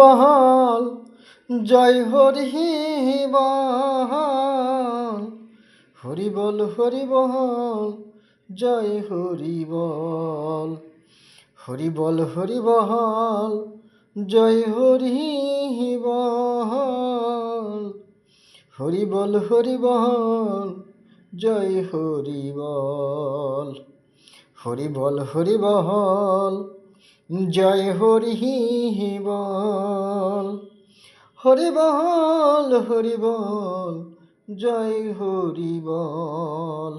বল, জয় Hari বল। Hari বল Hari বল, জয় Hari বল। Hari বল Hari বল, জয় Hari বল। Hari বল Hari বল, জয় Hari বল। Hari বল Hari বল, জয় Hari বল। Hari বল Hari বল, জয় Hari বল।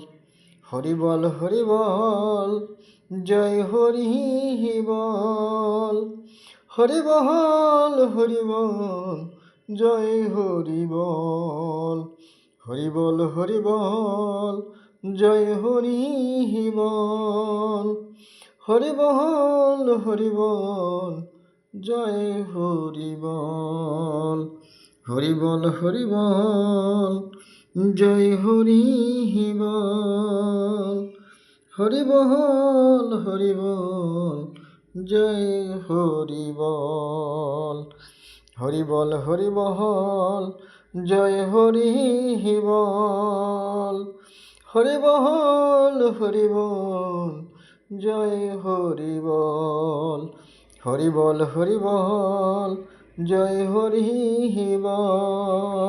Hari বল Hari বল, জয় Hari বল। Hari বল Hari বল, জয় Hari বল। Hari বল Hari বল, জয় Hari বল। Hari বল Hari বল, জয় Hari বল। Hari বল Hari বল, জয় Hari বল। Hari বল Hari বল, জয় Hari বল। Hari বল Hari বল, জয় Hari বল। Hari বল Hari বল, জয় Hari বল। Hari বল Hari বল, জয় Hari বল।